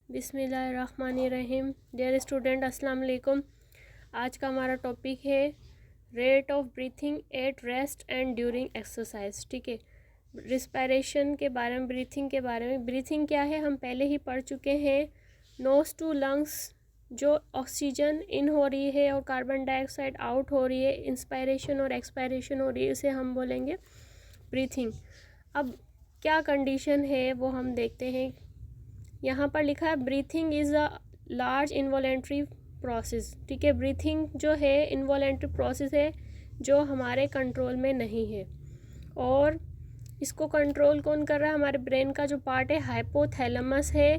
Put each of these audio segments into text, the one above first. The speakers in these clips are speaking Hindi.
बिस्मिल्लाहिर्रहमानिर्रहीम। डियर स्टूडेंट, अस्सलाम वालेकुम। आज का हमारा टॉपिक है rate of breathing at rest and during exercise. ठीक है, रिस्पायरेशन के बारे में, ब्रीथिंग के बारे में। ब्रीथिंग क्या है हम पहले ही पढ़ चुके हैं। नोज टू लंग्स, जो ऑक्सीजन इन हो रही है और कार्बन डाइऑक्साइड आउट हो रही है, इंस्पायरेशन और एक्सपायरेशन हो रही है, इसे हम बोलेंगे ब्रीथिंग। अब क्या कंडीशन है वो हम देखते हैं। यहाँ पर लिखा है breathing is a large involuntary process. ठीक है, ब्रीथिंग जो है इनवॉलेंट्री प्रोसेस है जो हमारे कंट्रोल में नहीं है, और इसको कंट्रोल कौन कर रहा है? हमारे ब्रेन का जो पार्ट है हाइपोथैलेमस है।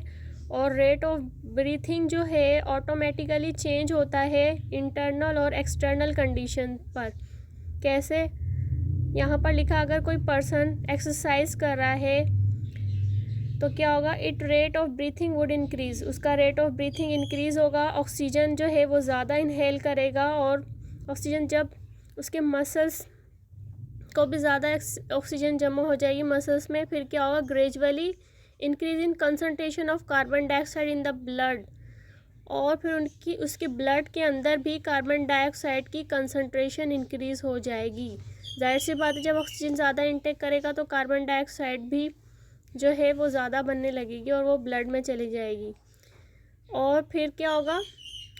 और रेट ऑफ ब्रीथिंग जो है ऑटोमेटिकली चेंज होता है इंटरनल और एक्सटर्नल कंडीशन पर। कैसे? यहाँ पर लिखा अगर कोई पर्सन एक्सरसाइज कर रहा है तो क्या होगा? It rate of breathing would increase, उसका रेट ऑफ ब्रीथिंग इंक्रीज़ होगा। ऑक्सीजन जो है वो ज़्यादा इनहेल करेगा, और ऑक्सीजन जब उसके मसल्स को भी ज़्यादा ऑक्सीजन जमा हो जाएगी मसल्स में, फिर क्या होगा? Gradually increase in concentration of carbon dioxide in the blood, और फिर उसके ब्लड के अंदर भी कार्बन डाइऑक्साइड की कंसनट्रेशन इंक्रीज़ हो जाएगी। जाहिर सी बात है, जब ऑक्सीजन ज़्यादा इंटेक करेगा तो कार्बन डाइऑक्साइड भी जो है वो ज़्यादा बनने लगेगी और वो ब्लड में चली जाएगी। और फिर क्या होगा?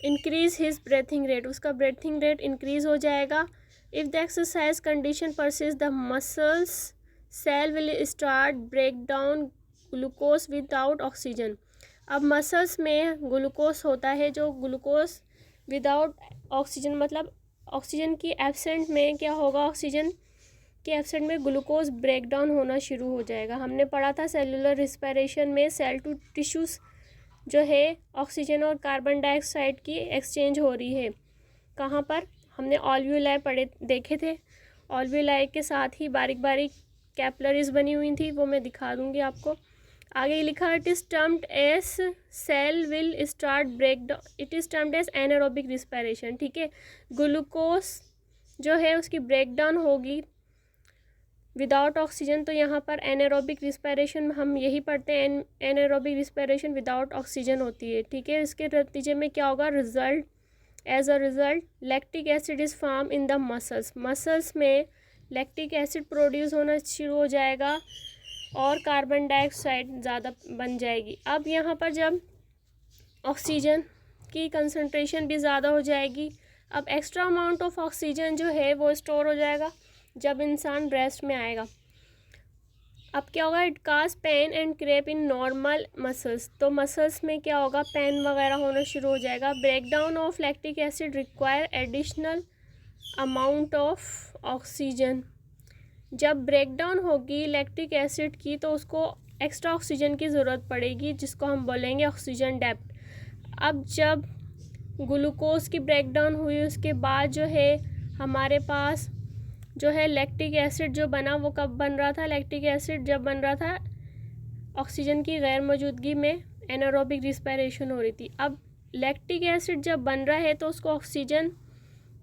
इंक्रीज़ हिज ब्रेथिंग रेट, उसका ब्रेथिंग रेट इंक्रीज़ हो जाएगा। If the exercise condition persist the muscles cell will start break down glucose without oxygen. अब मसल्स में ग्लूकोज होता है, जो ग्लूकोज विदाउट ऑक्सीजन मतलब ऑक्सीजन की एब्सेंट में क्या होगा? ऑक्सीजन के एब्सेंट में ग्लूकोज ब्रेक डाउन होना शुरू हो जाएगा। हमने पढ़ा था सेलुलर रिस्पायरेशन में सेल टू टिश्यूज़ जो है ऑक्सीजन और कार्बन डाइऑक्साइड की एक्सचेंज हो रही है। कहाँ पर? हमने ऑल्व्यूलाई देखे थे। ऑल्व्यूलाई के साथ ही बारीक बारीक कैपिलरीज बनी हुई थी, वो मैं दिखा दूँगी आपको। आगे लिखा it is termed as cell will start break down, it is termed as anaerobic respiration. ठीक है, ग्लूकोज जो है उसकी ब्रेक डाउन होगी विदाउट ऑक्सीजन, तो यहाँ पर एनारोबिक रिस्पायरेशन हम यही पढ़ते हैं, एनारोबिक रिस्पायरेशन विदाउट ऑक्सीजन होती है। ठीक है, इसके नतीजे में क्या होगा? As a result lactic acid is form in the muscles में लैक्टिक एसिड प्रोड्यूस होना शुरू हो जाएगा और कार्बन डाइऑक्साइड ज़्यादा बन जाएगी। अब यहाँ पर जब ऑक्सीजन की कंसनट्रेशन भी ज़्यादा हो जाएगी, अब एक्स्ट्रा अमाउंट ऑफ ऑक्सीजन जो है वो स्टोर हो जाएगा जब इंसान रेस्ट में आएगा। अब क्या होगा? It cause pain and cramp in normal muscles, तो मसल्स में क्या होगा? पेन वगैरह होना शुरू हो जाएगा। Break down of lactic acid require additional amount of oxygen, जब ब्रेक डाउन होगी लैक्टिक एसिड की तो उसको एक्स्ट्रा ऑक्सीजन की ज़रूरत पड़ेगी, जिसको हम बोलेंगे ऑक्सीजन डेप्थ। अब जब ग्लूकोज की ब्रेक डाउन हुई उसके बाद जो है हमारे पास जो है लैक्टिक एसिड जो बना, वो कब बन रहा था? लैक्टिक एसिड जब बन रहा था ऑक्सीजन की गैर मौजूदगी में, एनारोबिक रिस्पायरेशन हो रही थी। अब लैक्टिक एसिड जब बन रहा है तो उसको ऑक्सीजन,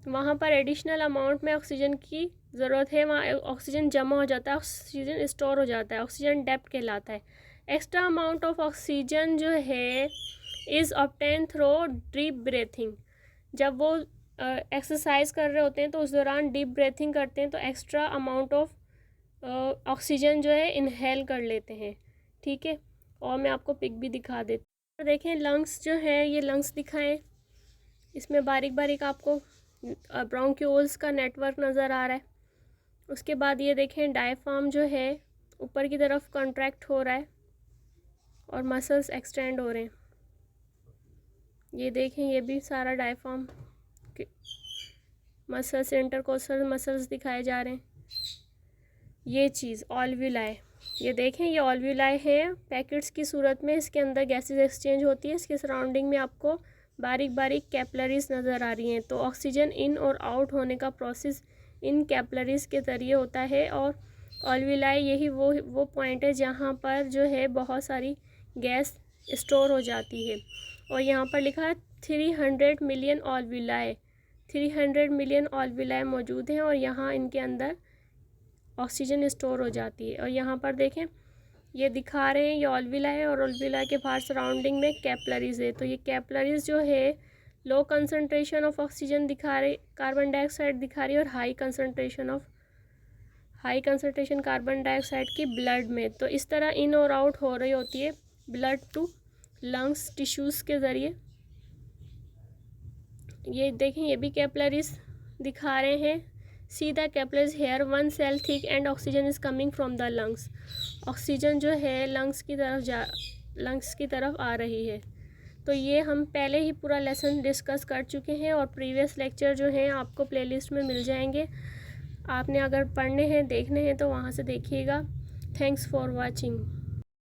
वहाँ पर एडिशनल अमाउंट में ऑक्सीजन की ज़रूरत है, वहाँ ऑक्सीजन जमा हो जाता है, ऑक्सीजन स्टोर हो जाता है, ऑक्सीजन डेप्थ कहलाता है। एक्स्ट्रा अमाउंट ऑफ ऑक्सीजन जो है is obtain through deep breathing, जब वो एक्सरसाइज कर रहे होते हैं तो उस दौरान डीप ब्रीथिंग करते हैं तो एक्स्ट्रा अमाउंट ऑफ ऑक्सीजन जो है इनहेल कर लेते हैं। ठीक है, और मैं आपको पिक भी दिखा देती हूँ। देखें लंग्स जो है, ये लंग्स दिखाएं, इसमें बारीक बारीक आपको ब्रोंक्यूल्स का नेटवर्क नज़र आ रहा है। उसके बाद ये देखें डायफ्राम जो है ऊपर की तरफ कॉन्ट्रैक्ट हो रहा है और मसल्स एक्सटेंड हो रहे हैं। ये देखें, ये भी सारा डायफ्राम मसल्स, इंटरकोस्टल मसल्स दिखाए जा रहे हैं। ये चीज़ ऑल्व्यूलाई, ये देखें ये ऑल्व्यूलाई है पैकेट्स की सूरत में, इसके अंदर गैसेस एक्सचेंज होती है, इसके सराउंडिंग में आपको बारीक बारीक कैपिलरीज नज़र आ रही हैं। तो ऑक्सीजन इन और आउट होने का प्रोसेस इन कैपिलरीज के ज़रिए होता है, और ऑल्व्यूलाई यही वो पॉइंट है जहाँ पर जो है बहुत सारी गैस स्टोर हो जाती है। और यहाँ पर लिखा है 300 मिलियन ऑल्व्यूलाई, 300 मिलियन ऑल्व्यूलाई मौजूद हैं और यहाँ इनके अंदर ऑक्सीजन स्टोर हो जाती है। और यहाँ पर देखें ये दिखा रहे हैं, ये ऑल्विला है और ऑल्विला के बाहर सराउंडिंग में कैपिलरीज है। तो ये कैपिलरीज जो है लो कंसनट्रेशन ऑफ ऑक्सीजन दिखा रहे, कार्बन डाइऑक्साइड दिखा रही है, और हाई कंसनट्रेशन कार्बन डाइऑक्साइड की ब्लड में। तो इस तरह इन और आउट हो रही होती है ब्लड टू लंग्स टिश्यूज़ के ज़रिए। ये देखें, ये भी कैपिलरीज दिखा रहे हैं। See the capillaries here, one cell thick and oxygen is coming from the lungs. Oxygen जो है लंग्स की तरफ आ रही है। तो ये हम पहले ही पूरा लेसन डिस्कस कर चुके हैं और प्रीवियस लेक्चर जो हैं आपको प्लेलिस्ट में मिल जाएंगे। आपने अगर पढ़ने हैं, देखने हैं तो वहाँ से देखिएगा। Thanks for watching.